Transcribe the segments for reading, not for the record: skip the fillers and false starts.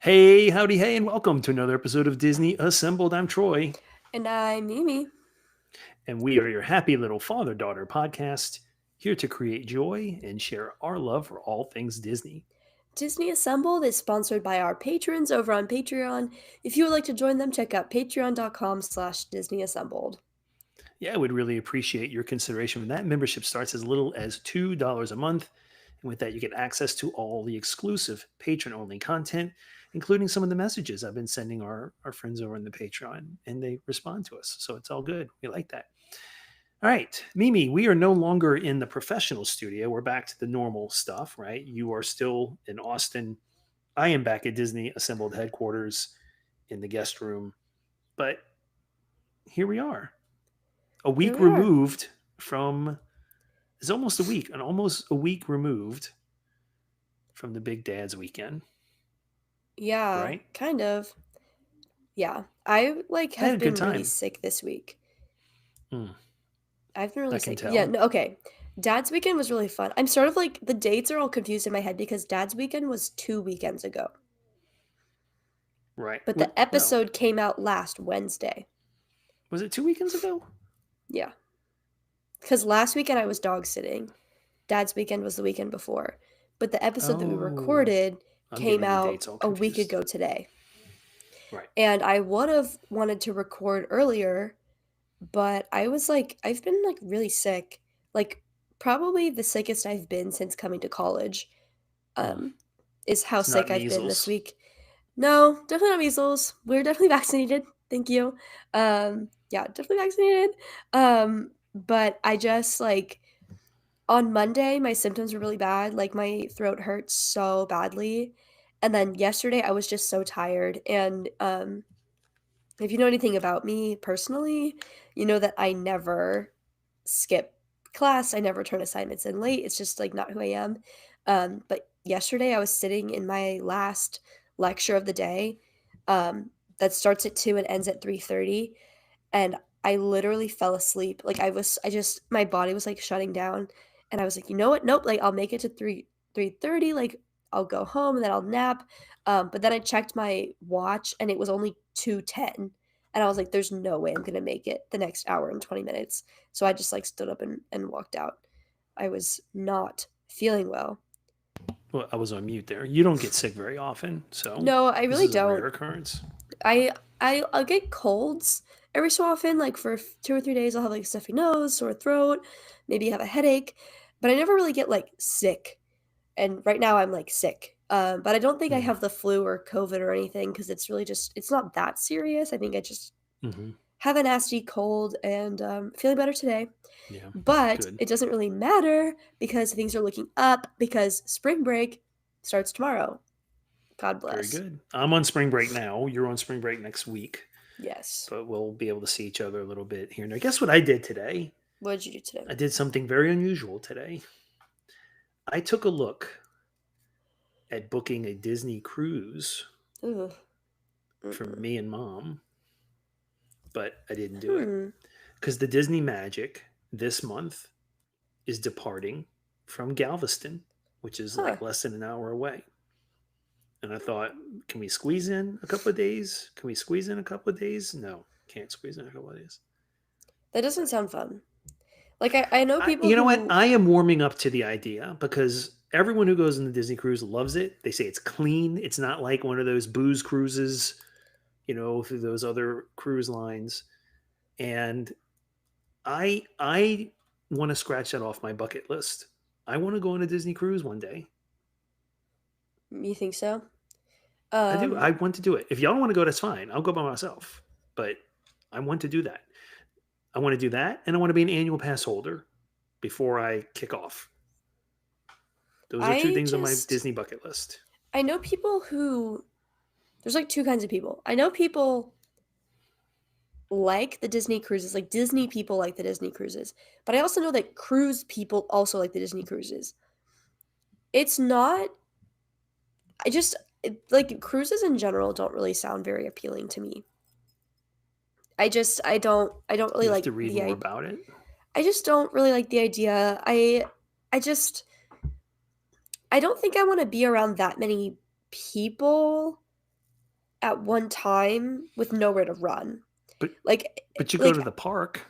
Hey, howdy, hey, and welcome to another episode of Disney Assembled. I'm Troy, And I'm Mimi. and we are your happy little father daughter podcast, here to create joy and share our love for all things Disney. Disney Assembled is sponsored by our patrons over on Patreon. If you would like to join them, check out patreon.com/DisneyAssembled. Yeah, I would really appreciate your consideration for that. Membership starts as little as $2 a month. And with that, you get access to all the exclusive patron only content, including some of the messages I've been sending our friends over in the Patreon, and they respond to us. So it's all good. We like that. All right, Mimi, we are no longer in the professional studio. We're back to the normal stuff, right? You are still in Austin. I am back at Disney Assembled headquarters in the guest room. But here we are, a Here week we are. removed from, it's almost a week, and almost a week removed from the Big Dad's weekend, Yeah, right? kind of. Yeah. I I had have a good been really time. sick this week. Mm, I've been really I can sick. Yeah, tell. no, okay. Dad's weekend was really fun. I'm sort of like the dates are all confused in my head because Dad's weekend was 2 weekends ago. Right. But What? the No. episode came out last Wednesday. Was it 2 weekends ago? Yeah. Cuz last weekend I was dog sitting. Dad's weekend was the weekend before. But the episode that we Oh, recorded I'm came getting the out dates all a week confused. ago today. Right. And I would have wanted to record earlier, but I was like, I've been like really sick. Like, probably the sickest I've been since coming to college, Mm. um, is how It's not sick I've been this measles. week. No, definitely not measles. We're definitely vaccinated. Thank you. Yeah, definitely vaccinated. But I just like on Monday, my symptoms were really bad, like, my throat hurt so badly, and then yesterday, I was just so tired, and, if you know anything about me personally, you know that I never skip class, I never turn assignments in late, it's just, like, not who I am, but yesterday, I was sitting in my last lecture of the day, um, that starts at 2 and ends at 3:30, and I literally fell asleep, like, I just my body was, like, shutting down, and I was like, "You know what? Nope, like, I'll make it to 3:30, like, I'll go home, and then I'll nap," but then I checked my watch, and it was only 2:10, and I was like, "There's no way I'm gonna make it the next hour and 20 minutes," so I just, like, stood up and walked out. I was not feeling well. Well, I was on mute there. You don't get sick very often, so No, I this really is a don't. rare occurrence. I I'll get colds every so often, like, for 2 or 3 days, I'll have, like, a stuffy nose, sore throat, maybe have a headache, but I never really get, like, sick, and right now I'm, like, sick, but I don't think I Mm. have the flu or COVID or anything because it's really just it's not that serious, I think I just Hmm. have a nasty cold and, feeling better today, Yeah, but good. it doesn't really matter because things are looking up because spring break starts tomorrow. God Very bless. good. I'm on spring break now. You're on spring break next week, Yes. but we'll be able to see each other a little bit here and there. Guess what I did today? What did you do today? I did something very unusual today. I took a look at booking a Disney cruise Ugh. for Mm-mm. me and mom, but I didn't do it Hmm. because the Disney Magic this month is departing from Galveston, which is Huh. like less than an hour away. And I thought, can we squeeze in a couple of days? Can we squeeze in a couple of days? No, can't squeeze in a couple of days. That doesn't sound fun. Like, I know people You know what? who I am warming up to the idea because everyone who goes on the Disney cruise loves it. They say it's clean. It's not like one of those booze cruises, through those other cruise lines. And I want to scratch that off my bucket list. I want to go on a Disney cruise one day. you think so? I do. Um, I want to do it. If y'all don't want to go, that's fine. I'll go by myself. But I want to do that. I want to do that, and I want to be an annual pass holder before I kick off. Those are two I things on my just Disney bucket list. I know people who there's, like, 2 kinds of people. I know people like the Disney cruises, like, Disney people like the Disney cruises, but I also know that cruise people also like the Disney cruises. It's not I just like, cruises in general don't really sound very appealing to me. I don't really You have like to read the more idea. about it. I just don't really like the idea. I just I don't think I wanna be around that many people. at one time with nowhere to run. But Like but you go like to the park.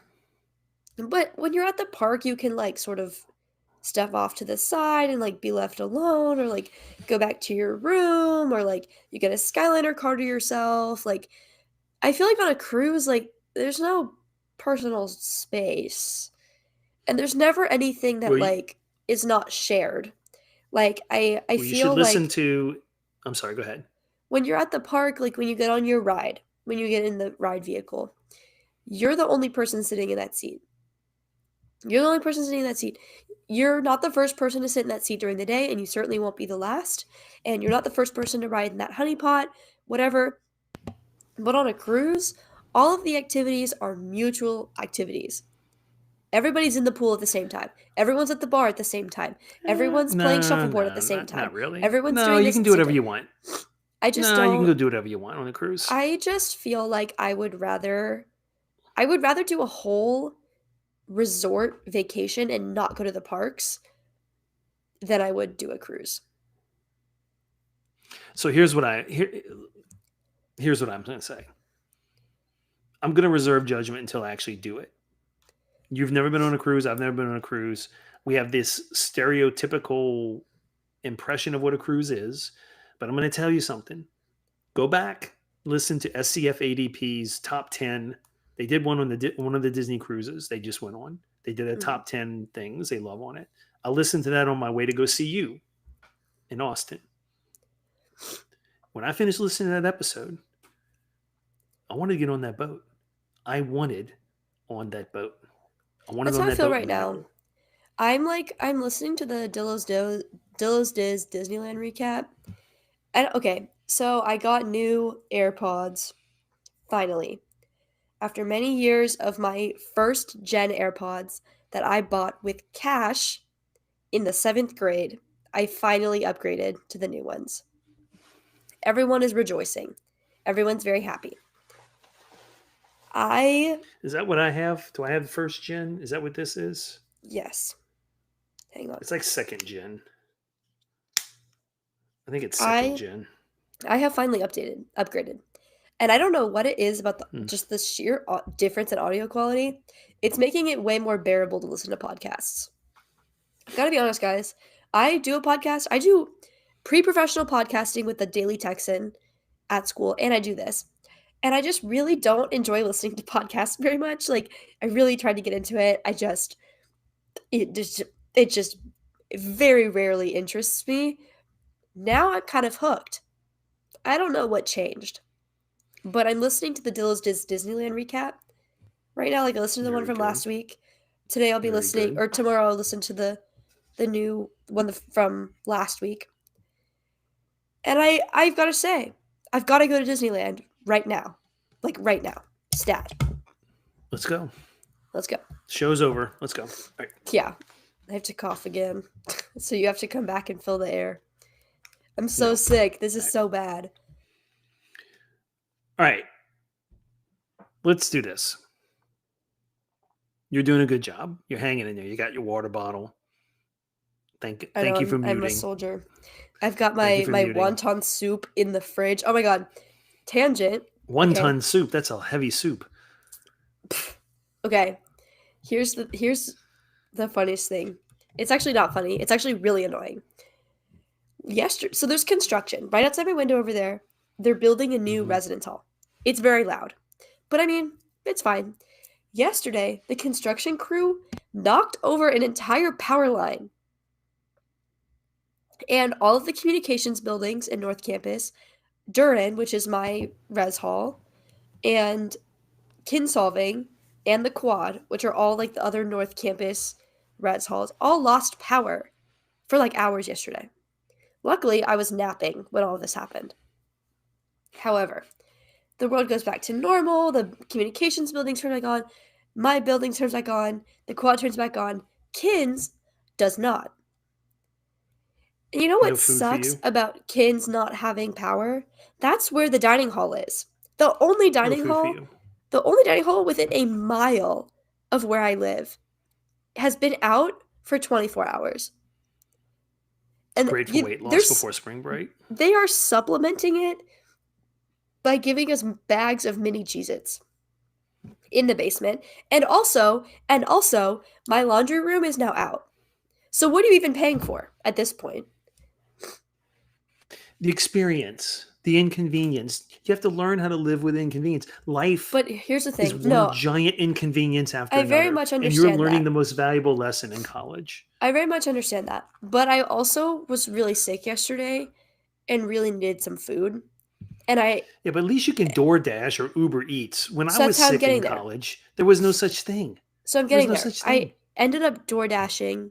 but when you're at the park, you can like sort of step off to the side and like be left alone or like go back to your room or like you get a Skyliner car to yourself. Like I feel like on a cruise like there's no personal space and there's never anything that Well, like is not shared. Like I you should feel listen like to. I'm sorry. Go ahead. when you're at the park, like when you get on your ride, when you get in the ride vehicle, you're the only person sitting in that seat. You're the only person sitting in that seat. You're not the first person to sit in that seat during the day, and you certainly won't be the last. And you're not the first person to ride in that honey pot, whatever. But on a cruise, all of the activities are mutual activities. Everybody's in the pool at the same time. Everyone's at the bar at the same time. Everyone's playing No, shuffleboard at the no, same time. not really. Everyone's No, doing you this can at do the same whatever time. you want. I just No, you can go don't. do whatever you want on a cruise. I just feel like I would rather do a whole resort vacation and not go to the parks than I would do a cruise. So here's what I'm going to say. I'm going to reserve judgment until I actually do it. You've never been on a cruise. I've never been on a cruise. We have this stereotypical impression of what a cruise is, but I'm going to tell you something. Go back, listen to SCF ADP's top 10. They did one on one of the Disney cruises they just went on. They did a Mhm. top 10 things they love on it. I listened to that on my way to go see you in Austin. When I finished listening to that episode, I wanted to get on that boat. I wanted on that boat. I wanted That's on how I that feel boat right now. now. I'm listening to the Dillo's Diz Disneyland recap. And okay, so I got new AirPods finally. After many years of my first gen AirPods that I bought with cash in the 7th grade, I finally upgraded to the new ones. Everyone is rejoicing. Everyone's very happy. I Is that what I have? Do I have first gen? Is that what this is? yes. Hang on. It's like second gen. I think it's second I gen. I have finally upgraded. And I don't know what it is about Hmm. just the sheer difference in audio quality. It's making it way more bearable to listen to podcasts. I've got to be honest, guys. I do a podcast. I do pre-professional podcasting with the Daily Texan at school, and I do this. And I just really don't enjoy listening to podcasts very much. Like I really tried to get into it. It just it just very rarely interests me. Now I'm kind of hooked. I don't know what changed, but I'm listening to the Disneyland recap right now. Like I listened to the one Very from good. last week. Today I'll be Very listening, good. or tomorrow I'll listen to the new one from last week. And I've got to say, I've got to go to Disneyland right now, like right now. Stat. Let's go. Let's go. Show's over. Let's go. All right. Yeah, I have to cough again, so you have to come back and fill the air. I'm so No. sick. This All is right. so bad. All right. Let's do this. You're doing a good job. You're hanging in there. You got your water bottle. I know Thank you for I'm a muting. soldier. I've got Thank you for my muting. wonton soup in the fridge. Oh my god. Tangent. One Okay. ton soup. That's a heavy soup. Okay. Here's the funniest thing. It's actually not funny. It's actually really annoying. So there's construction right outside my window over there. They're building a new Mhm. residence hall. It's very loud. But I mean, it's fine. Yesterday, the construction crew knocked over an entire power line. And all of the communications buildings in North Campus, Durin, which is my res hall, and Kinsolving, and the Quad, which are all like the other North Campus res halls, all lost power for like hours yesterday. Luckily, I was napping when all of this happened. However, the world goes back to normal, the communications building turns back on, my building turns back on, the Quad turns back on, Kins does not. And you know No what food for sucks you. about Kins not having power? That's where the dining hall is. The only No dining food for hall, you. the only dining hall within a mile of where I live has been out for 24 hours. And Great for weight loss before spring break. they are supplementing it by giving us bags of mini Cheez-Its in the basement. And also, my laundry room is now out. So what are you even paying for at this point? The experience, the inconvenience. You have to learn how to live with inconvenience. Life But here's the is thing. one No, giant inconvenience after I very another, much and you're understand learning that. the most valuable lesson in college. I very much understand that. But I also was really sick yesterday and really needed some food. And I Yeah, but at least you can DoorDash or Uber Eats. When I so that's was how I'm sick in getting there. college, there was no such thing. So I'm There was getting no there. such I thing. ended up door dashing.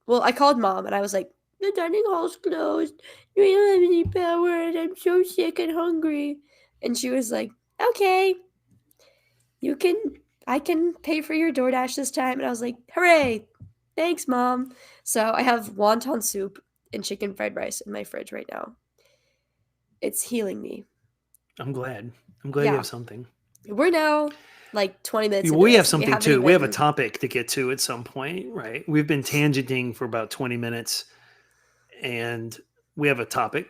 Well, I called mom and I was like, "The dining hall's closed. We don't have any power and I'm so sick and hungry." And she was like, "Okay, you can I can pay for your DoorDash this time." And I was like, "Hooray. Thanks, mom." So I have wonton soup and chicken fried rice in my fridge right now. It's healing me. I'm glad. I'm glad you Yeah. have something. We're now like 20 minutes into We have this and we something haven't too. We have a even topic to get to at some point, right? We've been tangenting for about 20 minutes, and we have a topic,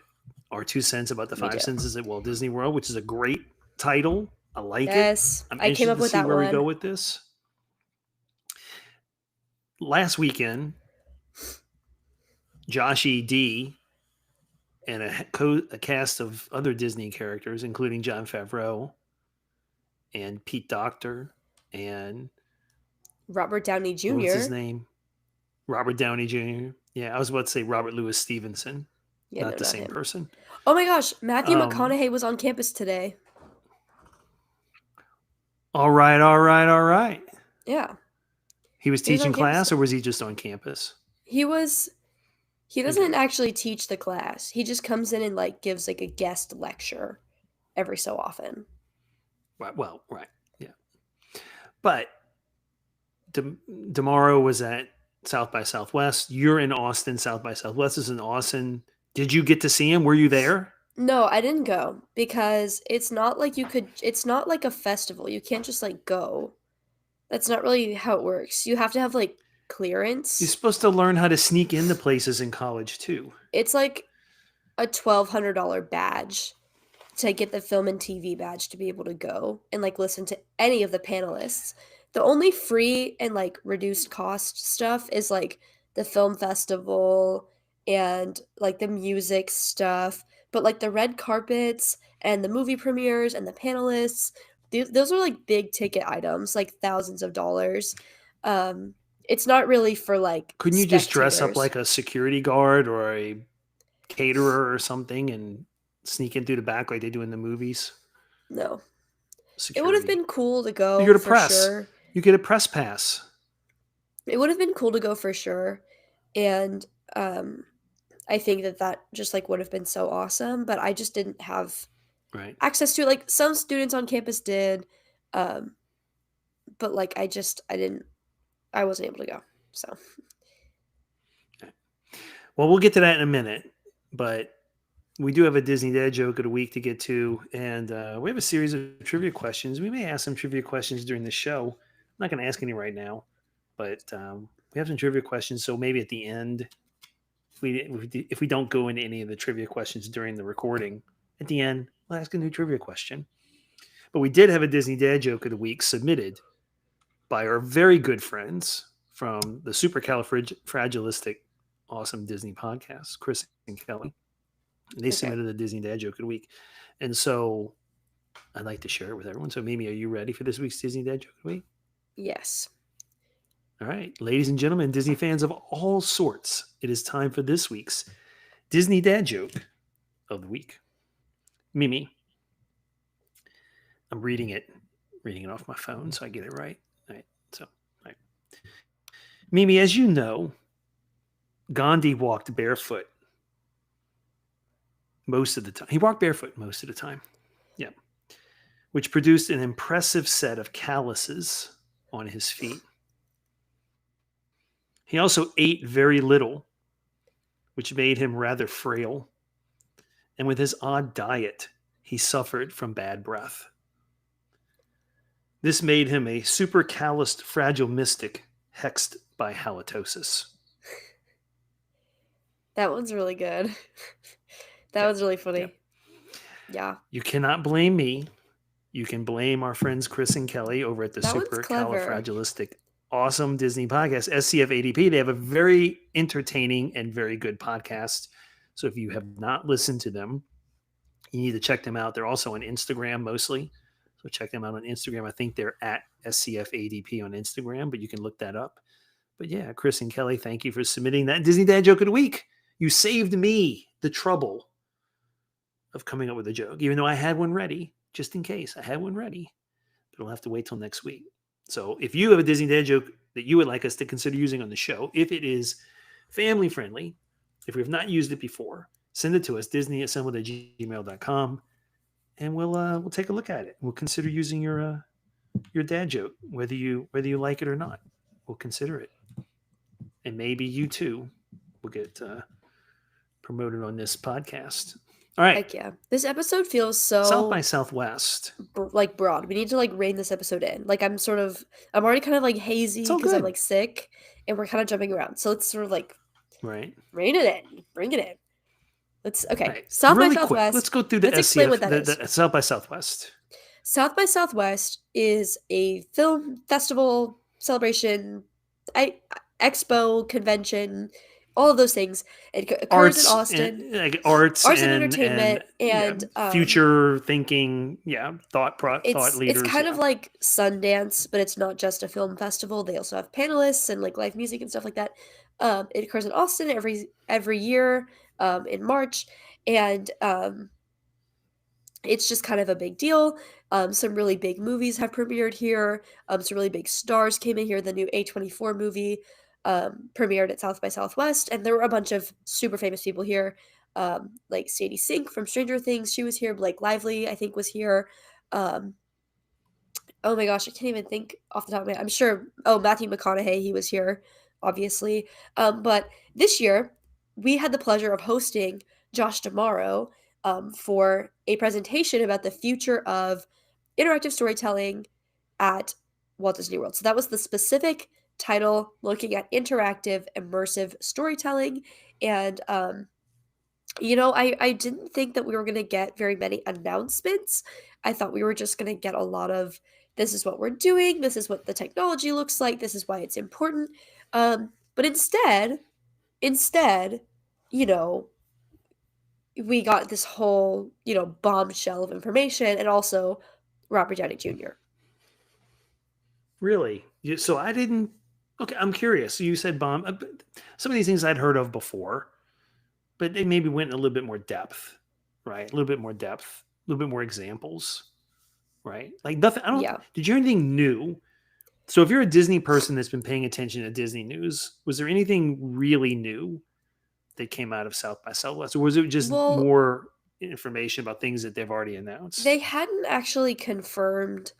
our 2 cents about the we five do. senses at Walt Disney World, which is a great title. I like it. Yes, I'm I came interested up to with see that where we go one. with this. Last weekend, Josh E.D. and a cast of other Disney characters, including John Favreau and Pete Docter and Robert Downey what's his Jr. name? Robert Downey Jr. Yeah, I was about to say Robert Louis Stevenson, Yeah, no, not the not same him. person. Oh my gosh, Matthew Um, McConaughey was on campus today. all right, all right, all right. Yeah, He was he was on teaching campus class, today. or was he just on campus? He was he doesn't Okay, actually teach the class. He just comes in and like gives like a guest lecture every so often. right. Well, right, yeah. But Demaro was at South by Southwest. You're in Austin. South by Southwest is in Austin. Did you get to see him? Were you there? No, I didn't go because it's not like a festival. You can't just like go. That's not really how it works. You have to have like You're clearance. supposed to learn how to sneak into places in college too. It's like a $1,200 badge to get the film and TV badge to be able to go and like listen to any of the panelists. The only free and like reduced cost stuff is like the film festival and like the music stuff, but like the red carpets and the movie premieres and the panelists, those are like big ticket items, like thousands of dollars. Um, it's not really for like Couldn't you just dress up spectators. like a security guard or a caterer or something and sneak in through the back like they do in the movies? No. It would have Security. been cool to You go go to for press. sure. You get a press pass. It would have been cool to go for sure, and, I think that that just, like, would have been so awesome, but I just didn't have Right. access to it, like, some students on campus did, um, but, like, I didn't I wasn't able to go, so Well, we'll get to that in a minute, but we do have a Disney Dad joke of the week to get to, and we have a series of trivia questions. We may ask some trivia questions during the show. I'm not going to ask any right now, but we have some trivia questions. So maybe at the end, if we don't go into any of the trivia questions during the recording, at the end we'll ask a new trivia question. But we did have a Disney Dad joke of the week submitted by our very good friends from the Supercalifragilistic Awesome Disney podcast, Chris and Kelly. They okay. submitted a Disney Dad joke of the week. And so I'd like to share it with everyone. So, Mimi, are you ready for this week's Disney Dad joke of the week? Yes. All right. Ladies and gentlemen, Disney fans of all sorts, it is time for this week's Disney Dad joke of the week. Mimi, I'm reading it off my phone so I get it right. All right. So, all right. Mimi, as you know, Gandhi walked barefoot most of the time. He walked barefoot most of the time. Yeah. Which produced an impressive set of calluses on his feet. He also ate very little, which made him rather frail. And with his odd diet, he suffered from bad breath. This made him a super calloused, fragile mystic hexed by halitosis. That one's really good. That Yeah, one's really yeah. funny. Yeah. You cannot blame me. You can blame our friends Chris and Kelly over at the That one's Super clever. Califragilistic Awesome Disney Podcast, SCF ADP. They have a very entertaining and very good podcast. So if you have not listened to them, you need to check them out. They're also on Instagram mostly. So check them out on Instagram. I think they're at SCF ADP on Instagram, but you can look that up. But yeah, Chris and Kelly, thank you for submitting that Disney Dad Joke of the Week. You saved me the trouble of coming up with a joke, even though I had one ready, just in case. I had one ready, but I'll have to wait till next week. So if you have a Disney Dad joke that you would like us to consider using on the show, if it is family friendly, if we've not used it before, send it to us, disneyassembled@gmail.com, and we'll take a look at it. We'll consider using your dad joke, whether you like it or not. We'll consider it, and maybe you too will get promoted on this podcast. All right, Heck yeah. This episode feels South by so Southwest. like broad. We need to like rein this episode in. Like I'm already kind of like It's hazy all because I'm good, like sick and we're kind of jumping around. So let's sort of like right? rein it in, bring it in. Let's All okay. right, South by really quick. Let's Southwest. go through the Let's explain SCF, what that is. the South by Southwest. South by Southwest is a film festival celebration, I expo convention, all of those things. It occurs in Arts Austin. and like arts Arts and and entertainment yeah, and future thinking, yeah, thought it's leaders, kind of yeah. like Sundance, but it's not just a film festival. They also have panelists and like live music and stuff like that. It occurs in Austin every year in March, and it's just kind of a big deal. Some really big movies have premiered here. Some really big stars came in here. The new A24 movie premiered at South by Southwest, and there were a bunch of super famous people here, like Sadie Sink from Stranger Things. She was here. Blake Lively, I think, was here. Um, oh my gosh, I can't even think off the top of my head. I'm sure. Oh, Matthew McConaughey, he was here, obviously. But this year, we had the pleasure of hosting Josh D'Amaro for a presentation about the future of interactive storytelling at Walt Disney World. So that was the specific title, looking at interactive, immersive storytelling. And I didn't think that we were going to get very many announcements. I thought we were just going to get a lot of this is what we're doing, this is what the technology looks like, this is why it's important. But instead, you know, we got this whole, bombshell of information and also Robert Downey Jr. Really? So I didn't. Okay, I'm curious. So you said bomb. Some of these things I'd heard of before, but they maybe went in a little bit more depth, right? A little bit more depth, a little bit more examples, right? Like nothing. I don't. Yeah. Did you hear anything new? So if you're a Disney person that's been paying attention to Disney news, was there anything really new that came out of South by Southwest, or was it just Well, more information about things that they've already announced? they hadn't actually confirmed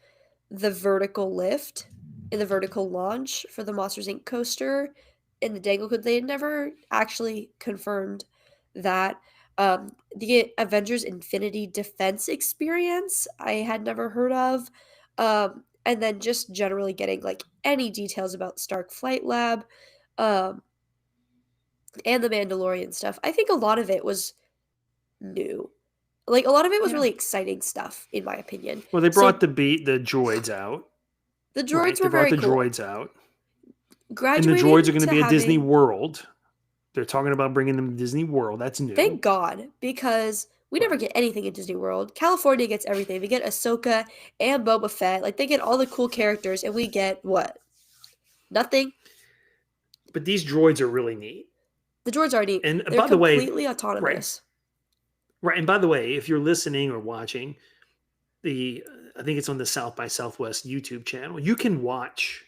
the vertical lift and the vertical launch for the Monsters Inc. coaster in the Dangle Code. They had never actually confirmed that. The Avengers Infinity Defense experience I had never heard of. And then just generally getting like any details about Stark Flight Lab um, and the Mandalorian stuff. I think a lot of it was new. Like a lot of it was Yeah. really exciting stuff, in my opinion. Well, they So brought the droids out, the right? droids They were brought very the cool. droids out, and the droids are Graduating going to to be at Disney having World. They're talking about bringing them to Disney World. That's new, thank God, because we never right? get anything in Disney World. California gets everything. They get Ahsoka and Boba Fett. Like they get all the cool characters, and we get what? Nothing. But these droids are really neat. The droids already And they're by the way, completely right, autonomous. right. And by the way, if you're listening or watching I think it's on the South by Southwest YouTube channel. You can watch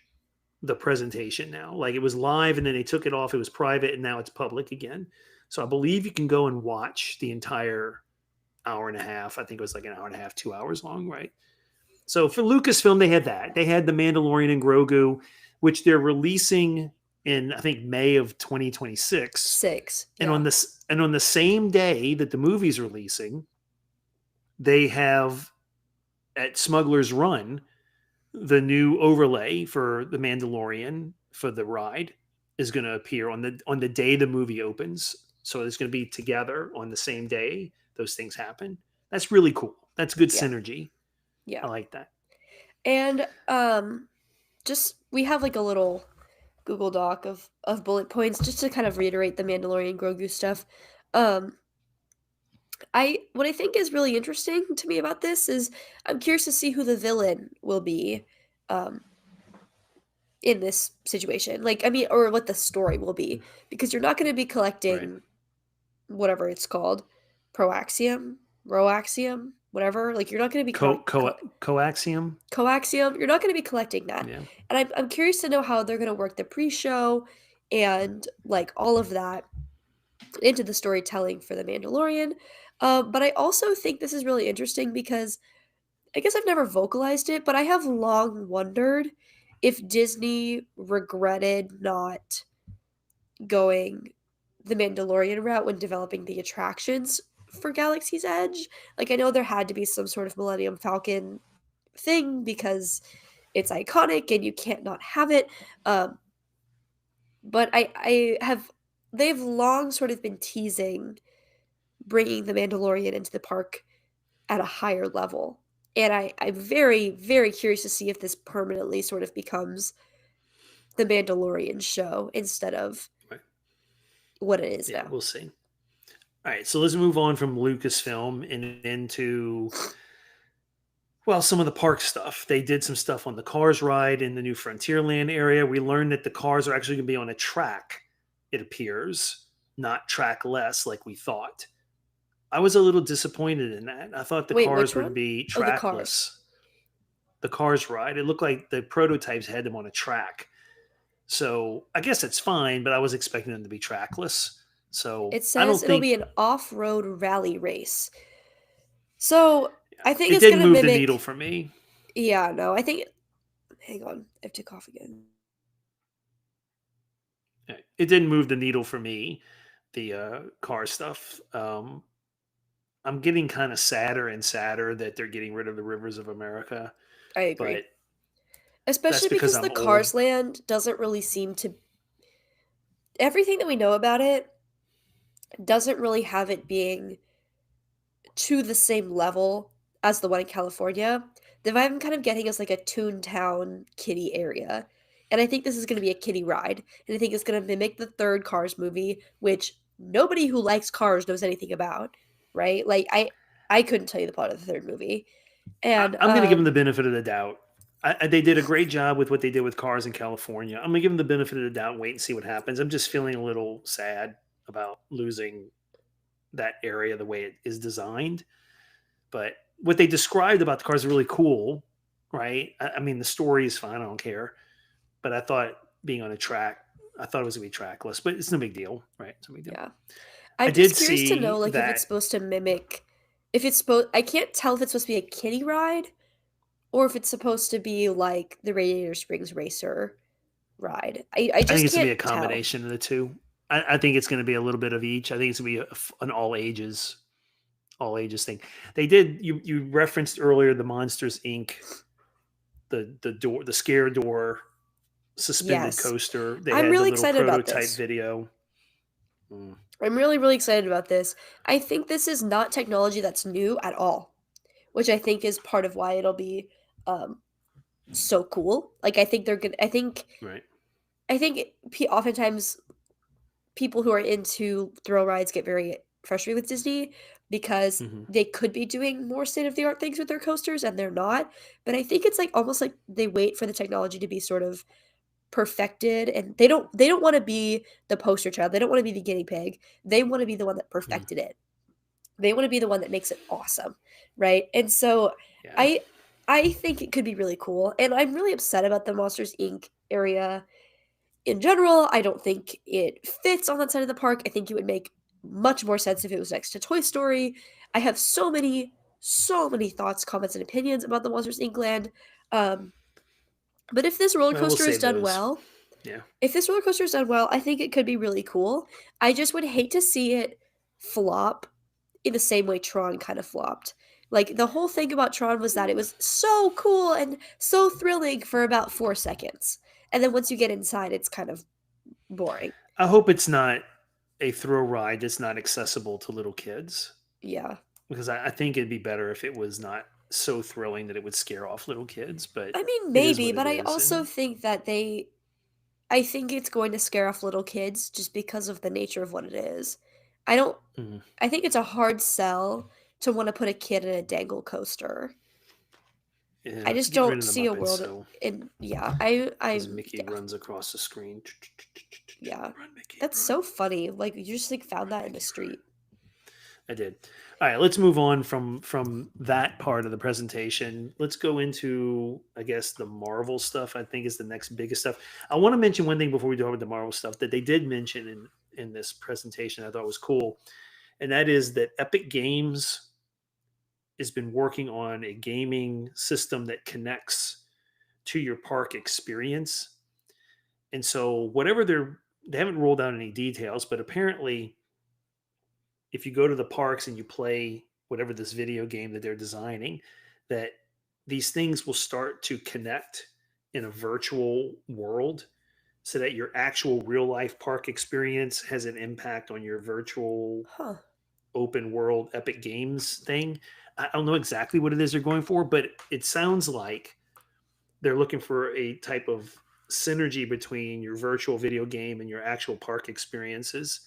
the presentation now. Like it was live, and then they took it off. It was private, and now it's public again. So I believe you can go and watch the entire hour and a half. I think it was like an hour and a half, 2 hours long, right? So for Lucasfilm, they had that. They had the Mandalorian and Grogu, which they're releasing in I think May of 2026. 6. And Yeah. on the same day that the movie's releasing, they have at Smuggler's Run the new overlay for the Mandalorian for the ride is going to appear on the day the movie opens. So it's going to be together on the same day those things happen. That's really cool. That's good Yeah, synergy. I yeah. like that. And just we have like a little Google Doc of bullet points just to kind of reiterate the Mandalorian Grogu stuff. Um, I what I think is really interesting to me about this is I'm curious to see who the villain will be um, in this situation. Like, I mean, or what the story will be, because you're not going to be Right. collecting whatever it's called, proaxium, roaxium, whatever. Like, you're not going to be Coaxium. coaxium. You're not going to be collecting that, Yeah. and I'm curious to know how they're going to work the pre-show and like all of that into the storytelling for the Mandalorian. But I also think this is really interesting because I guess I've never vocalized it, but I have long wondered if Disney regretted not going the Mandalorian route when developing the attractions for Galaxy's Edge. Like, I know there had to be some sort of Millennium Falcon thing because it's iconic and you can't not have it. Um, but I have they've long sort of been teasing bringing the Mandalorian into the park at a higher level. And I'm very, very curious to see if this permanently sort of becomes the Mandalorian show instead of Right. what it is Yeah, now. we'll see. All right, so let's move on from Lucasfilm and into, well, some of the park stuff. They did some stuff on the Cars ride in the new Frontierland area. We learned that the cars are actually going to be on a track, it appears, not trackless like we thought. I was a little disappointed in that. I thought the Wait, cars which would one? be Oh, the cars. trackless. The Cars ride. It looked like the prototypes had them on a track. So I guess it's fine, but I was expecting them to be trackless. So It I says don't it'll think be an off-road rally race. So I think it it's didn't gonna move the needle mimic. for me. Yeah, no, I think. Hang on, I have to cough again. It didn't move the needle for me. The car stuff. I'm getting kind of sadder and sadder that they're getting rid of the Rivers of America, I agree, but that's especially because because the I'm old. Cars Land doesn't really seem to. Everything that we know about it doesn't really have it being to the same level as the one in California. The vibe I'm kind of getting is like a Toontown kiddie area. And I think this is going to be a kiddie ride. And I think it's going to mimic the third Cars movie, which nobody who likes Cars knows anything about, right? Like I couldn't tell you the plot of the third movie. And I'm going to give them the benefit of the doubt. They did a great job with what they did with Cars in California. I'm going to give them the benefit of the doubt and wait and see what happens. I'm just feeling a little sad about losing that area the way it is designed. But what they described about the cars is really cool, right? I mean, the story is fine. I don't care. But I thought being on a track, I thought it was going to be trackless, but it's no big deal, right? It's no big deal. yeah. I I'm did just curious to know see like if it's that. supposed to mimic if it's supposed I can't tell if it's supposed to be a kiddie ride or if it's supposed to be like the Radiator Springs Racer ride. I I think just it's going to can't be a tell. combination of the two. I think it's going to be a little bit of each. I think it's going to be an all ages thing. They did. You referenced earlier the Monsters Inc. The scare door suspended Yes. coaster. They I'm had the really little excited about prototype this. video. Mm, I'm really, really excited about this. I think this is not technology that's new at all, which I think is part of why it'll be um, so cool. Like I think they're gonna. right. I think oftentimes people who are into thrill rides get very frustrated with Disney because Hmm. they could be doing more state of the art things with their coasters and they're not. But I think it's like almost like they wait for the technology to be sort of perfected and they don't want to be the poster child. They don't want to be the guinea pig. They want to be the one that Mm, perfected it. They want to be the one that makes it awesome, right? And so yeah. I I think it could be really cool. And I'm really upset about the Monsters Inc. area in general. I don't think it fits on that side of the park. I think it would make much more sense if it was next to Toy Story. I have so many thoughts, comments, and opinions about the Monsters Inc. land. Um, but if this roller Well, we'll coaster is save done those. well, Yeah. if this roller coaster is done well, I think it could be really cool. I just would hate to see it flop in the same way Tron kind of flopped. Like the whole thing about Tron was that it was so cool and so thrilling for about 4 seconds. And then once you get inside, it's kind of boring. I hope it's not a thrill ride that's not accessible to little kids. Yeah. because I think it'd be better if it was not so thrilling that it would scare off little kids, but I mean, it is maybe, what it but I is. also And think that I think it's going to scare off little kids just because of the nature of what it is. I don't mm, I think it's a hard sell to wanna put a kid in a dangle coaster. I yeah, just get rid don't of the see a Muppets. world So in yeah, as I'm Mickey yeah, runs across the screen, yeah. run, Mickey, That's run, so funny, like, you just, like, found run, that in the Mickey, run. street. I did. All right, let's move on from that part of the presentation. Let's go into, I guess, the Marvel stuff. I think is the next biggest stuff. I want to mention one thing before we go over the Marvel stuff that they did mention in this presentation. I thought was cool, and that is that Epic Games has been working on a gaming system that connects to your park experience. And so whatever they haven't rolled out any details, but apparently if you go to the parks and you play whatever this video game that they're designing, that these things will start to connect in a virtual world so that your actual real life park experience has an impact on your virtual Huh. open world Epic Games thing. I don't know exactly what it is they're going for, but it sounds like they're looking for a type of synergy between your virtual video game and your actual park experiences.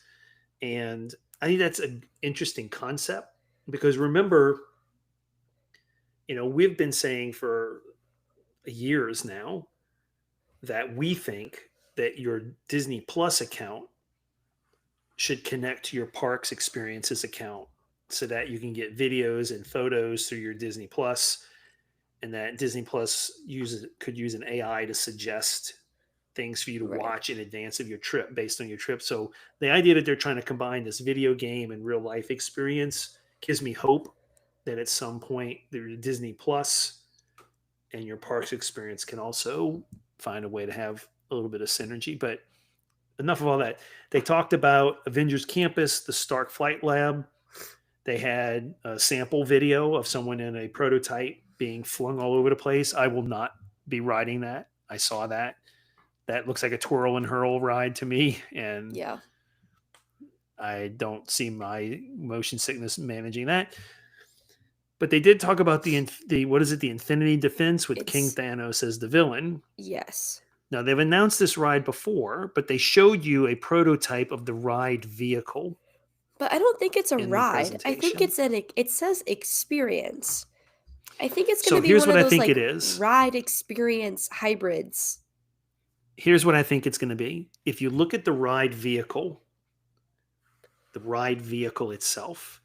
And I think that's an interesting concept because remember, we've been saying for years now that we think that your Disney Plus account should connect to your parks experiences account so that you can get videos and photos through your Disney Plus, and that Disney Plus could use an AI to suggest things for you to Right. watch in advance of your trip based on your trip. So the idea that they're trying to combine this video game and real life experience gives me hope that at some point the Disney Plus and your parks experience can also find a way to have a little bit of synergy. But enough of all that. They talked about Avengers Campus, the Stark Flight Lab. They had a sample video of someone in a prototype being flung all over the place. I will not be riding that. I saw that. That looks like a twirl and hurl ride to me, and Yeah. I don't see my motion sickness managing that. But they did talk about the what is it, the Infinity Defense with King It's Thanos as the villain. yes. Now they've announced this ride before, but they showed you a prototype of the ride vehicle But I don't think it's a in the ride. I think presentation. it says experience. I think it's gonna So be here's one what of I those, think like, it is. ride experience hybrids. Here's what I think it's going to be. If you look at the ride vehicle itself,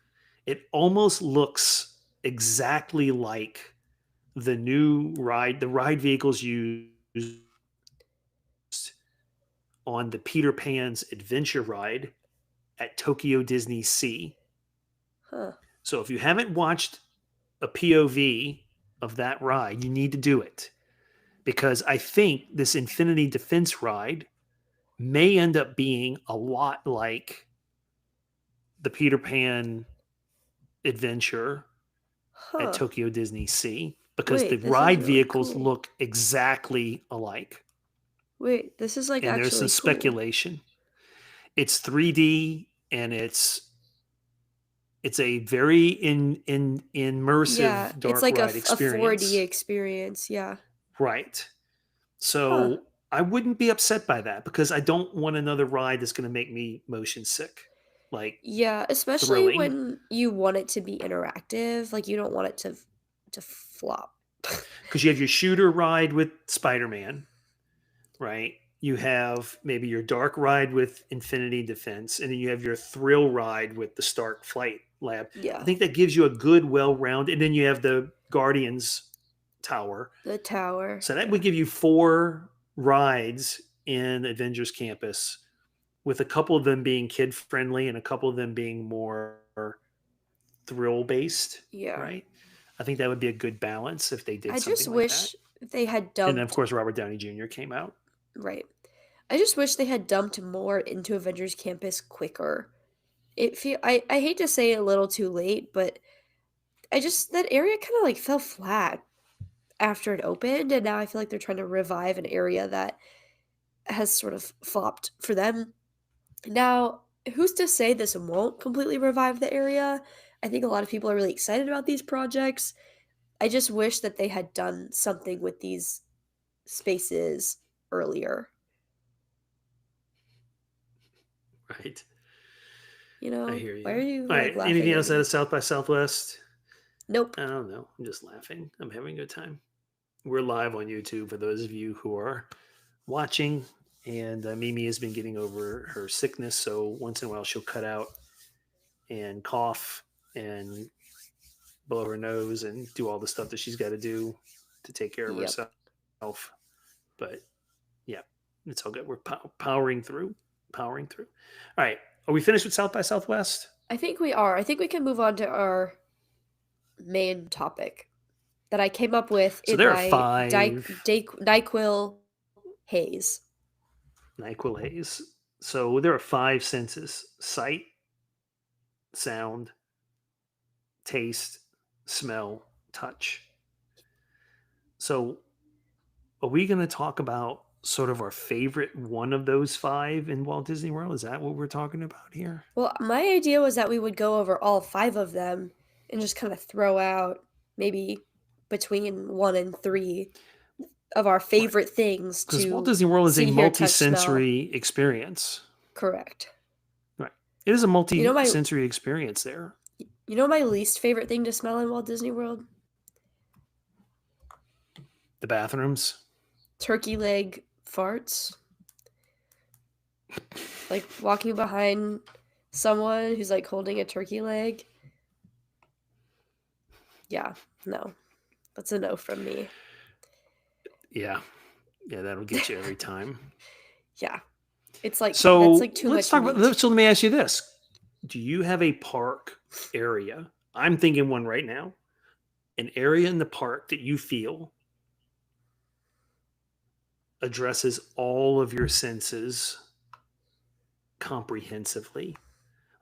it almost looks exactly like the ride vehicles used on the Peter Pan's Adventure ride at Tokyo Disney Sea. Huh. So if you haven't watched a POV of that ride, you need to do it because I think this Infinity Defense ride may end up being a lot like the Peter Pan adventure at Huh. Tokyo Disney Sea because the Wait, this is ride really vehicles cool. look exactly alike. Wait, this is, like, And there's some actually cool. speculation. It's 3D and it's a very in Yeah, immersive it's dark like a ride f a 4D experience. experience, yeah. Right. Huh. So I wouldn't be upset by that because I don't want another ride that's going to make me motion sick. Like Yeah, especially thrilling. when you want it to be interactive, like, you don't want it to flop. Because you have your shooter ride with Spider-Man, right? You have maybe your dark ride with Infinity Defense, and then you have your thrill ride with the Stark Flight Lab. I Yeah, think that gives you a good, well-rounded, and then you have the Guardians Tower. the tower, So that yeah. would give you four rides in Avengers Campus, with a couple of them being kid friendly and a couple of them being more thrill based, Yeah. right? I think that would be a good balance if they did I just something like that. wish they had And then, of dumped course, Robert Downey Jr. came out. right. I just wish they had dumped more into Avengers Campus quicker. I hate to say it a little too late, but I just that area kinda, like, fell flat after it opened, and now I feel like they're trying to revive an area that has sort of flopped for them. Now, who's to say this won't completely revive the area? I think a lot of people are really excited about these projects. I just wish that they had done something with these spaces earlier. Right. You I know? hear Why you. are you, All like, right. Anything laughing at else out of me? South by Southwest? Nope. I don't know. I'm just laughing. I'm having a good time. We're live on YouTube for those of you who are watching. And Mimi has been getting over her sickness. So once in a while, she'll cut out and cough and blow her nose and do all the stuff that she's got to do to take care of Yep. herself. But yeah, it's all good. We're powering through. Powering through. All right. Are we finished with South by Southwest? I think we are. I think we can move on to our main topic that I came up with So in there are my five NyQuil haze. NyQuil haze. So there are five senses: sight, sound, taste, smell, touch. So are we going to talk about sort of our favorite one of those five in Walt Disney World? Is that what we're talking about here? Well, my idea was that we would go over all 5 of them and just kinda throw out maybe between 1 and 3 of our Right. favorite things Because Walt to Disney World is a see, hear, touch, smell. multi-sensory experience. Correct. Right. It is a You know my multi-sensory experience there. you know my least favorite thing to smell in Walt Disney World? The bathrooms. Turkey leg farts. Like, walking behind someone who's, like, holding a turkey leg. Yeah, no. That's a no from me. Yeah. Yeah, that'll get you every time. Yeah. It's like that's, So like, too let's much talk about. meat. So let me ask you this: do you have a park area? I'm thinking one right now. An area in the park that you feel addresses all of your senses comprehensively.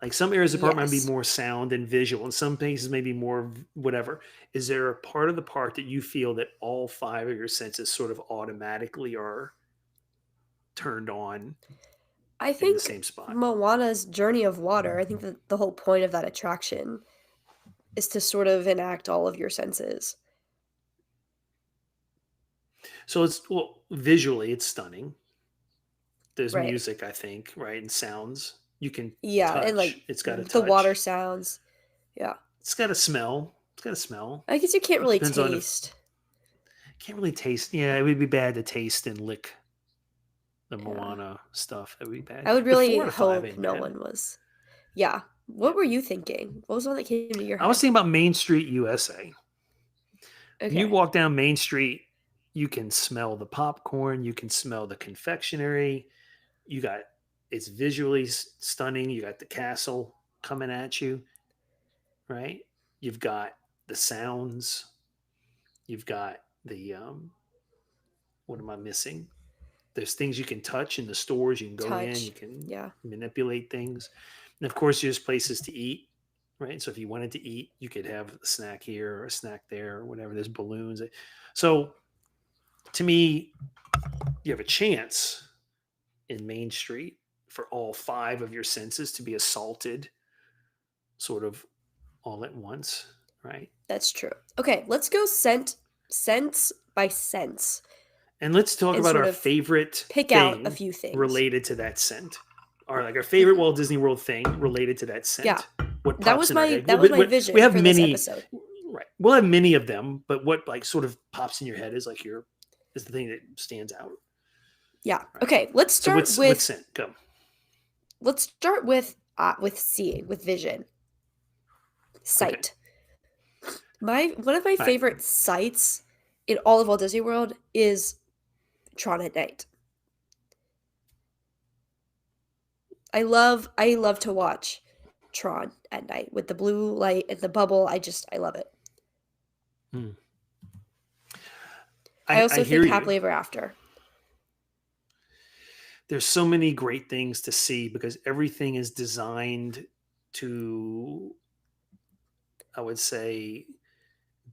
Like some areas of the park might be Yes. more sound and visual, and some places maybe more whatever. Is there a part of the park that you feel that all five of your senses sort of automatically are turned on I in the think same spot? Moana's Journey of Water, I think that the whole point of that attraction is to sort of enact all of your senses. So it's well, visually it's stunning. There's Right. music, I think, right, and sounds. You can Yeah, and, touch. like, It's got a the water touch. sounds. Yeah. It's got a smell. It's got a smell. I guess you can't It really depends on if taste. can't really taste. Yeah, it would be bad to taste and lick the Yeah. Moana stuff. That would be bad. I would But four really out of five hope ain't no bad. one was. Yeah. Yeah. What were you thinking? What was one that came to your I was head? thinking about Main Street, USA. When you Okay. walk down Main Street, you can smell the popcorn. You can smell the confectionery. You got it's visually stunning. You got the castle coming at you, right? You've got the sounds. You've got the what am I missing? There's things you can touch in the stores. You can go in. You Touch. can Yeah. manipulate things, and of course, there's places to eat, right? So if you wanted to eat, you could have a snack here or a snack there or whatever. There's balloons. So to me, you have a chance in Main Street for all five of your senses to be assaulted, sort of all at once, right? That's true. Okay, let's go sense by sense And let's talk and about sort our of favorite pick out a thing few things. related to that scent. Or like our favorite Mhm. Walt Disney World thing related to that Yeah. scent. What pops in our head? That was my We vision have for this many, episode. right? We'll have many of them, but what like sort of pops in your head is like your is the thing that stands out, Yeah. right? Okay, So what's scent? Go. let's start with seeing, with vision. Okay. Sight. My One of my All right. favorite sights in all of Walt Disney World is Tron at night. I love to watch Tron at night with the blue light and the bubble. I love it. Hmm. I I also hear think you. Happily Ever After. There's so many great things to see because everything is designed to, I would say,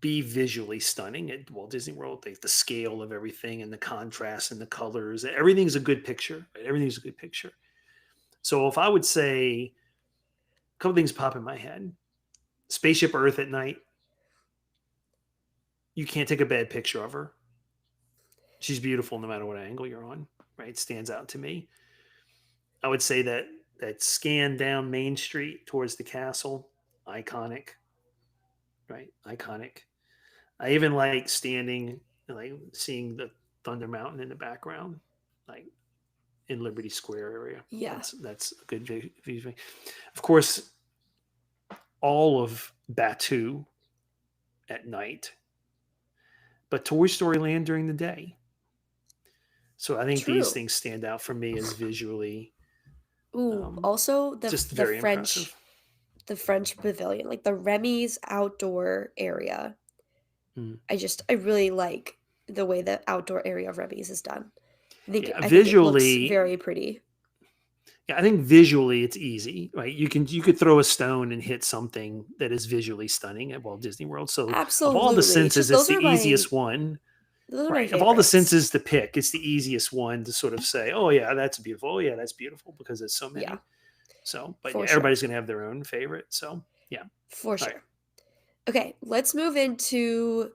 be visually stunning at Walt Disney World. The scale of everything and the contrast and the colors, everything's a good picture. Right? Everything's a good picture. So if I would say a couple things pop in my head, Spaceship Earth at night, you can't take a bad picture of her. She's beautiful no matter what angle you're on, right? Stands out to me. I would say that that scan down Main Street towards the castle, iconic, right? Iconic. I even like standing, like seeing the Thunder Mountain in the background, like in Liberty Square area. Yeah. That's a good view. Of course, all of Batu at night, but Toy Story Land during the day. So I think these True. things stand out for me as visually Ooh, um, also just very impressive. The French pavilion, like the Remy's outdoor area. Mm. I really like the way the outdoor area of Remy's is done. Yeah, I think it looks visually, very pretty. yeah, I think visually it's easy, right? You could throw a stone and hit something that is visually stunning at Walt Disney World. So of all the Absolutely. It's senses, just it's the easiest one, those are my right? Of all the favorites. senses to pick, it's the easiest one to sort of say, "Oh yeah, that's beautiful. Oh yeah, that's beautiful," because there's so Yeah, many. So, but yeah, for sure. everybody's gonna have their own favorite. So yeah, For all right. sure. Okay, let's move into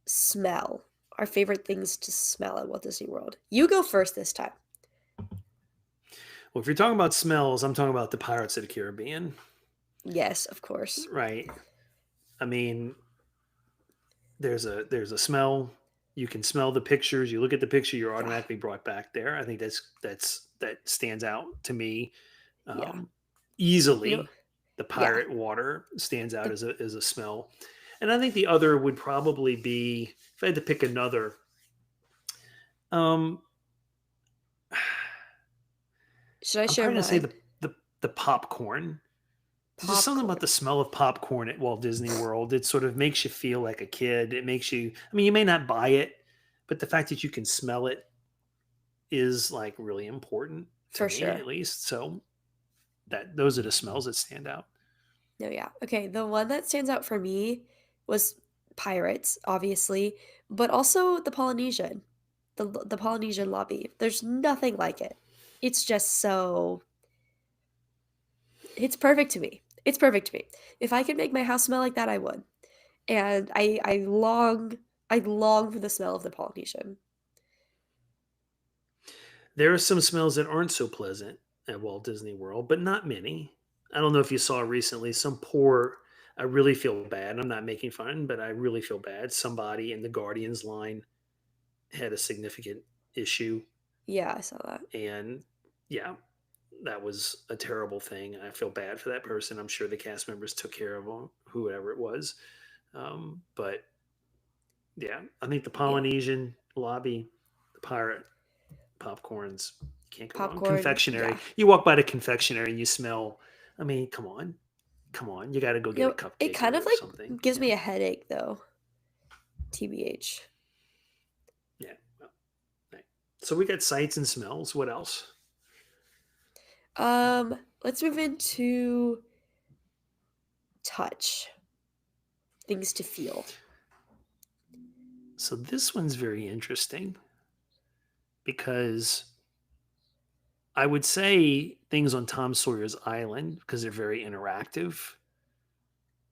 smell. Our favorite things to smell at Walt Disney World. You go first this time. Well, if you're talking about smells, I'm talking about the Pirates of the Caribbean, Yes, of course. right? I mean, there's a smell. You can smell the pictures. You look at the picture, you're Yeah, automatically brought back there. I think that stands out to me yeah. um, You know, easily. The yeah. pirate water stands out The as a smell, and I think the other would probably be if I had to pick another. Um, should I I'm share probably gonna say mine? the popcorn. There's just something about Popcorn. the smell of popcorn at Walt Disney World. It sort of makes you feel like a kid. It makes you. I mean, you may not buy it, but the fact that you can smell it is like really important to For me, sure. at least. So that those are the smells that stand out. No, yeah. Okay, the one that stands out for me was Pirates, obviously, but also the Polynesian. The Polynesian lobby. There's nothing like it. It's just so it's perfect to me. It's perfect to me. If I could make my house smell like that, I would. And I long for the smell of the Polynesian. There are some smells that aren't so pleasant at Walt Disney World, but not many. I don't know if you saw recently some poor. I really feel bad. I'm not making fun, but I really feel bad. Somebody in the Guardians line had a significant issue, Yeah, I saw that. and yeah, that was a terrible thing. I feel bad for that person. I'm sure the cast members took care of them, whoever it was. But yeah, I think the Yeah. Polynesian lobby, the pirate popcorns, you can't go wrong. Popcorn, Confectionery. yeah. You walk by the confectionery and you smell. I mean, come on, come on. You got to go get a It cupcake kind of or something. like gives Yeah, me a headache though, TBH. yeah. Well, right. So we got sights and smells. What else? Let's move into touch, things to feel. So this one's very interesting because I would say things on Tom Sawyer's Island because they're very interactive,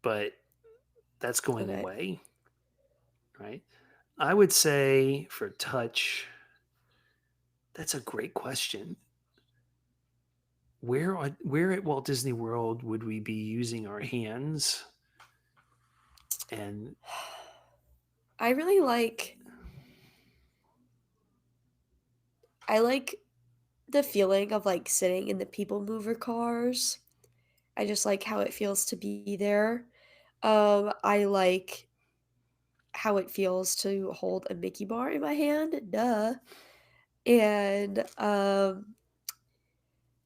but that's going Okay. away, right? I would say for touch, that's a great question. Where at Walt Disney World would we be using our hands? And I really like I like the feeling of like sitting in the people mover cars. I just like how it feels to be there. I like how it feels to hold a Mickey bar in my hand. Duh. And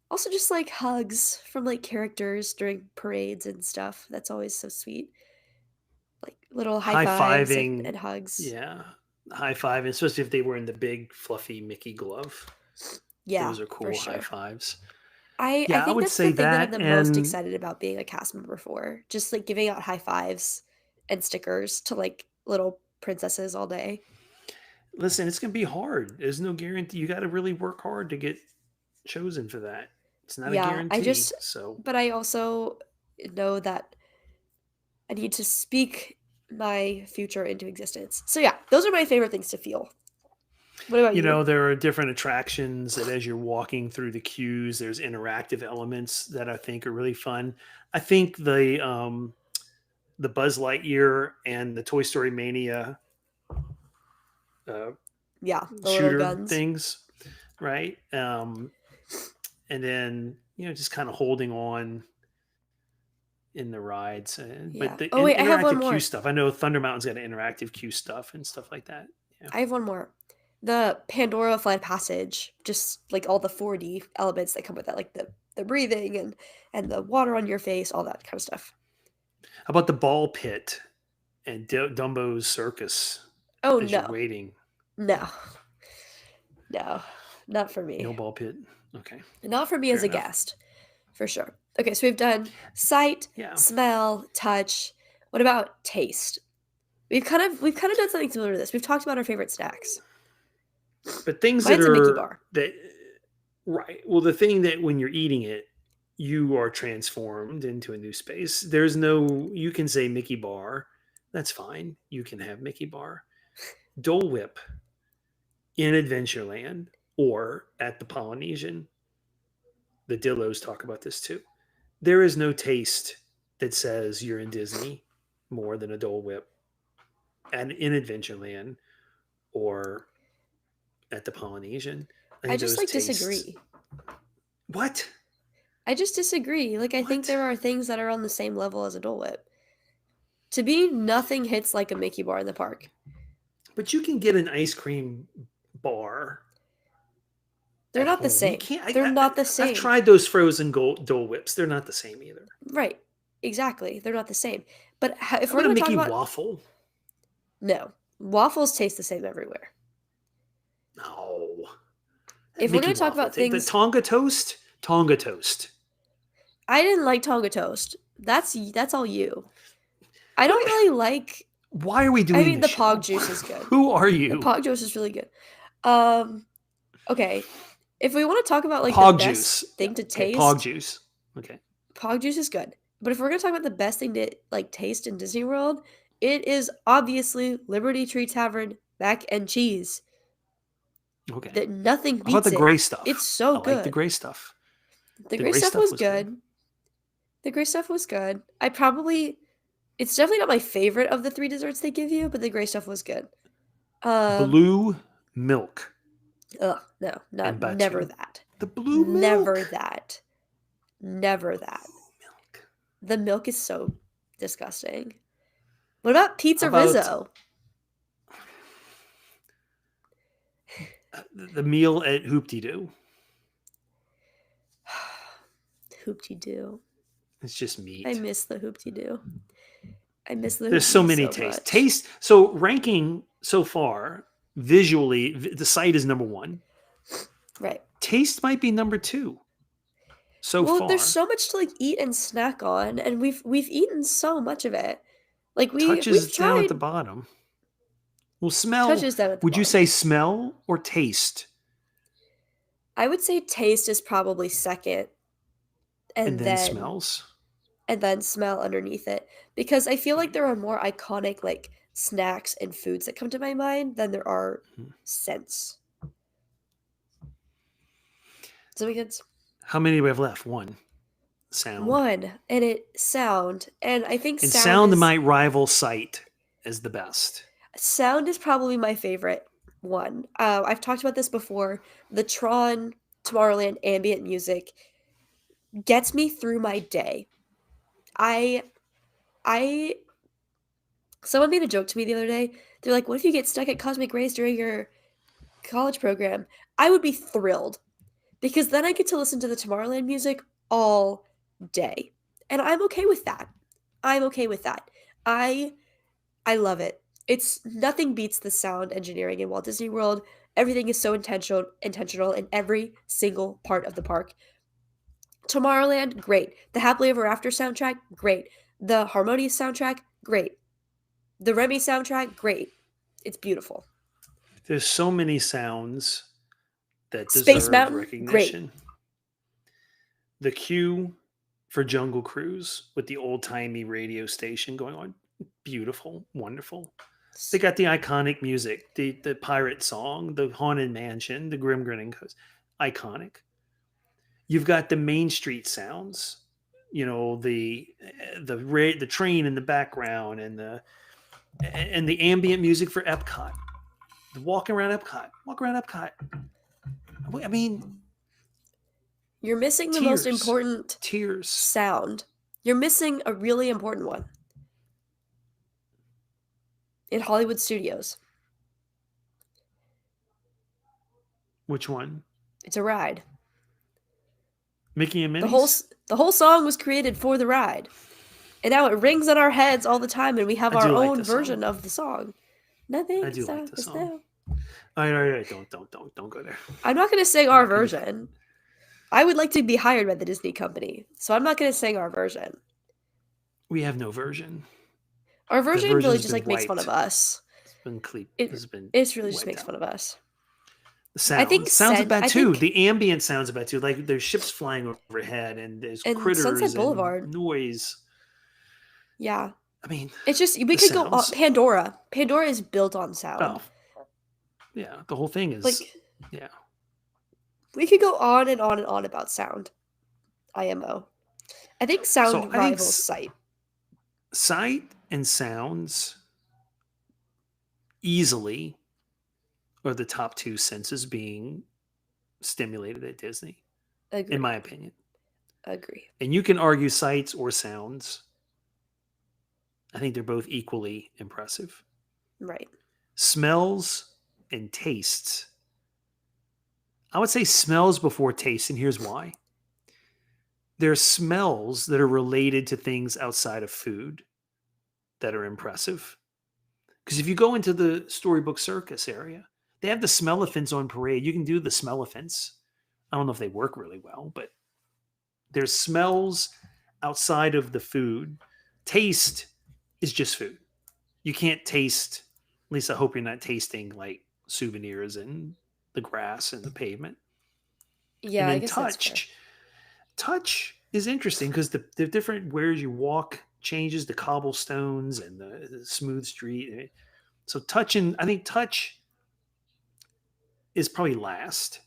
also just like hugs from like characters during parades and stuff. That's always so sweet. Like little high high fives fiving, and hugs. yeah, high five, especially if they were in the big fluffy Mickey glove. Yeah, Those are for cool high sure. fives. I Yeah, I think would that's the say thing that I'm that. the most And excited about being a cast member for. Just like giving out high fives and stickers to like little princesses all day. listen, it's going to be hard. There's no guarantee. You got to really work hard to get chosen for that. It's not a Yeah, guarantee. So but I also know that I need to speak my future into existence. So yeah, those are my favorite things to feel. What about You you? know, there are different attractions that as you're walking through the queues, there's interactive elements that I think are really fun. I think the Buzz Lightyear and the Toy Story Mania uh, Yeah, the little shooter guns. things, right? And then just kind of holding on in the rides, but Yeah. the Oh wait, I have one interactive queue more. stuff. I know Thunder Mountain's got interactive queue stuff and stuff like that. Yeah. I have one more. The Pandora Flight Passage, just like all the 4D elements that come with that, like the breathing and the water on your face, all that kind of stuff. How about the ball pit and Dumbo's circus Oh as you're no, waiting? no, no, not for No me. ball pit. Okay, Not for me fair as a enough. guest, for sure. Okay, so we've done sight, Yeah, smell, touch. What about taste? We've kind of done something similar to this. We've talked about our favorite snacks. but things that Mine's a Mickey are bar. that right. Well, the thing that when you're eating it, you are transformed into a new space. There's no. You can say Mickey bar. That's fine. You can have Mickey bar. Dole Whip in Adventureland or at the Polynesian. The Dillos talk about this too. There is no taste that says you're in Disney more than a Dole Whip and in Adventureland or at the Polynesian. I I think just those like tastes. disagree. What? I just disagree. Like I think What? there are things that are on the same level as a Dole Whip. To me, nothing hits like a Mickey bar in the park. But you can get an ice cream bar They're at not the home. You same. can't. They're not the I've same. tried those frozen Dole Whips. They're not the same either. Right. Exactly. They're not the same. But if How we're about a going to talk Mickey about waffle? no, waffles taste the same everywhere. No. If we're Mickey going to talk waffle. about The things, Tonga toast. Tonga toast. I didn't like Tonga toast. That's all you. I What? don't really like. Why are we I doing mean, this the Pog show? juice is good. Who are The you? Pog juice is really good. Um, okay. If we want to talk about like the Pog best juice. Yeah. thing to Okay. Pog taste, juice. Okay. Pog juice is good. But if we're gonna talk about the best thing to like taste in Disney World, it is obviously Liberty Tree Tavern mac and cheese. Okay. That nothing How about the beats it. gray It's stuff? so I like the good. gray stuff. The The gray gray stuff stuff was was good. good. The gray stuff was good. I probably it's definitely not my favorite of the 3 desserts they give you, but the gray stuff was good. Um, Blue milk ugh, no, and not never Batu. that. The blue Never milk. that. Never that. Blue milk. The milk is so disgusting. What about How pizza about Rizzo? the meal at Hoop-Dee-Doo? Hoop-Dee-Doo. It's just I meat. miss the Hoop-Dee-Doo. I miss the There's so Hoop-Dee-Doo many so tastes. much. So ranking so far, visually, the site is number one. Right. Taste might be number two so Well, there's far. so much to like eat and snack on, and we've eaten so much of it. Like we've Touches down at tried the bottom. Well, smell. touches down at the Would you bottom. say smell or taste? I would say taste is probably second, And and then then smells? and then smell underneath it because I feel like Mm, there are more iconic like snacks and foods that come to my mind than there are mm. scents. Does that make sense? How many do we have left? One. Sound. One, and it sound, and I think And sound sound is might rival sight as the best. sound is probably my favorite one. I've talked about this before. The Tron Tomorrowland ambient music gets me through my day. I I someone made a joke to me the other day. They're like, "What if you get stuck at Cosmic Rays during your college program?" I would be thrilled because then I get to listen to the Tomorrowland music all day. And I'm okay with that. I'm okay with that. I I love it. It's nothing beats the sound engineering in Walt Disney World. Everything is so intentional in every single part of the park. Tomorrowland, great. The Happily Ever After soundtrack, great. The Harmonious soundtrack, great. The Remy soundtrack, great. It's beautiful. There's so many sounds that Space deserve Mountain, great. recognition. The queue for Jungle Cruise with the old timey radio station going on. Beautiful, wonderful. They S- got the iconic music, the pirate song, the haunted mansion, the grim grinning ghost, iconic. You've got the Main Street sounds, the train in the background, and the ambient music for Epcot. The walk around Epcot. I mean, You're missing the most tears, important tears. sound. You're missing a really important one in Hollywood studios. Which one? It's a ride. Mickey and The whole Minnie's. the whole song was created for the ride. And now it rings in our heads all the time and we have I our do like own the song. version of the song. Nothing I do like is the song. now. All right. Don't go there. I'm not going to sing our Not gonna- version. I would like to be hired by the Disney company, so I'm not going to sing our version. We have no version. Our version really version's just been like makes fun of wiped. us. It's been clean. It- It's been. It's really just wiped makes out. fun of us. The sounds. think Sounds Sen- bad I too. think- The ambient sounds bad too. Like there's ships flying overhead and there's And critters Sunset and Boulevard. noise. Yeah. I mean, It's just we The could go on sounds. Pandora. Pandora is built on sound. oh, yeah. The whole thing is Like yeah. we could go on and on and on about sound. IMO. I think sound So I think rivals sight. Sight and sounds easily are the top two senses being stimulated at Disney, Agree. in my opinion. Agree. And you can argue sights or sounds. I think they're both equally impressive. Right. Smells and tastes. I would say smells before taste, and here's why. There are smells that are related to things outside of food that are impressive. Because if you go into the Storybook Circus area, they have the smellophants on parade. You can do the smellophants. I don't know if they work really well, but there's smells outside of the food. Taste is just food. You can't taste, at least I hope you're not tasting like souvenirs and the grass and the pavement. Yeah, And I then guess that's fair. touch is interesting because the different where you walk changes, the cobblestones and the smooth street. So I think touch is probably last.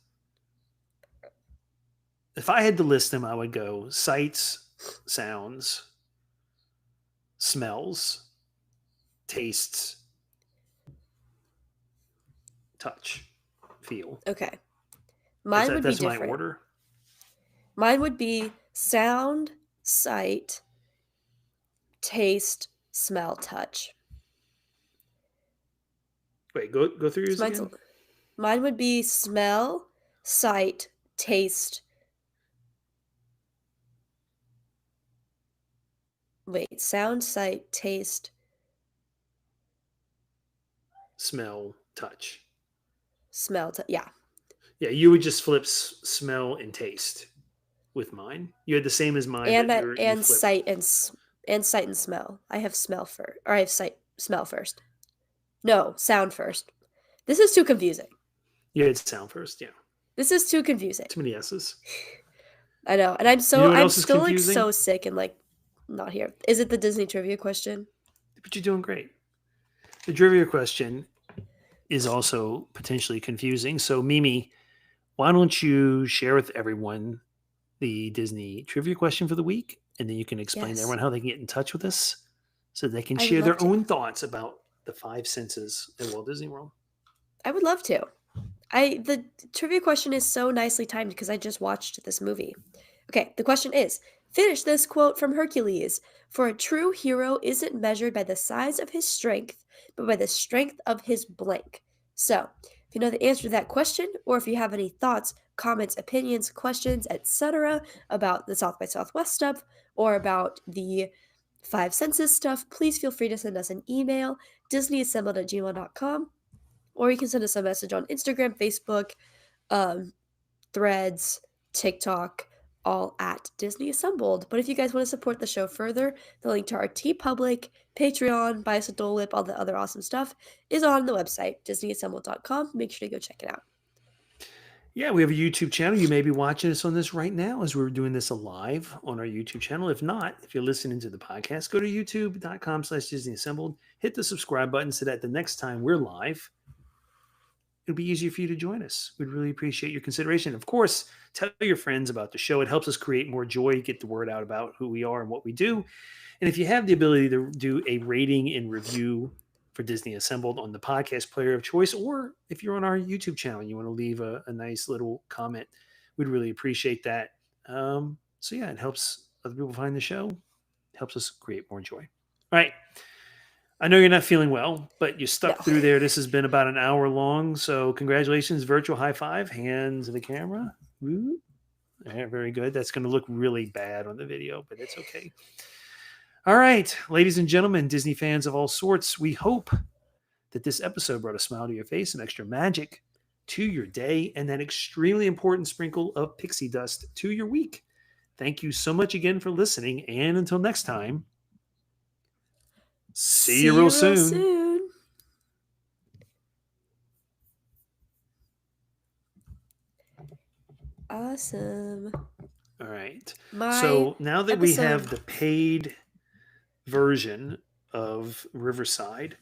If I had to list them, I would go sights, sounds, smells, tastes, touch, feel. Okay. Mine would be That's my different. order. Mine would be sound, sight, taste, smell, touch. Wait, go through yours Mine's- again. Mine would be smell, sight, taste. Wait, sound, sight, taste, Smell, touch. smell. Yeah. Yeah, you would just flip smell and taste with mine. You had the same as mine, And but you and flipped. sight and sight and smell. I have smell first, or I have smell first. No, sound first. This is too confusing. You had sound first. Yeah, This is too confusing. too many S's. I know, and I'm know what I'm else is still like confusing? so sick and like not here. Is it the Disney trivia question? But you're doing great. The trivia question is also potentially confusing. So, Mimi, why don't you share with everyone the Disney trivia question for the week, and then you can explain to Yes. everyone how they can get in touch with us, so they can I would share their love to. own thoughts about the five senses at Walt Disney World. I would love to. The trivia question is so nicely timed because I just watched this movie. Okay, the question is, finish this quote from Hercules. For a true hero isn't measured by the size of his strength, but by the strength of his blank. So, if you know the answer to that question, or if you have any thoughts, comments, opinions, questions, etc. about the South by Southwest stuff, or about the Five Senses stuff, please feel free to send us an email, disneyassembled@gmail.com, or you can send us a message on Instagram, Facebook, Threads, TikTok, all at Disney Assembled. But if you guys want to support the show further, the link to our TeePublic, Patreon, Buy Us a Dole Whip, all the other awesome stuff is on the website, disneyassembled.com. Make sure to go check it out. Yeah, we have a YouTube channel. You may be watching us on this right now as we're doing this live on our YouTube channel. If not, if you're listening to the podcast, go to youtube.com/Disney Assembled, hit the subscribe button so that the next time we're live, it'll be easier for you to join us. We'd really appreciate your consideration. Of course, tell your friends about the show. It helps us create more joy, get the word out about who we are and what we do. And if you have the ability to do a rating and review for Disney Assembled on the podcast player of choice, or if you're on our YouTube channel and you want to leave a nice little comment, we'd really appreciate that. So, yeah, it helps other people find the show, helps us create more joy. All right. I know you're not feeling well, but you No. stuck through there. This has been about an hour long. So, congratulations. Virtual high five, hands to the camera. Woo. Yeah, very good. That's going to look really bad on the video, but it's okay. All right, ladies and gentlemen, Disney fans of all sorts, we hope that this episode brought a smile to your face, some extra magic to your day, and that extremely important sprinkle of pixie dust to your week. Thank you so much again for listening. And until next time, see you real soon. Awesome. All right. My So now that we have episode. the paid version of Riverside,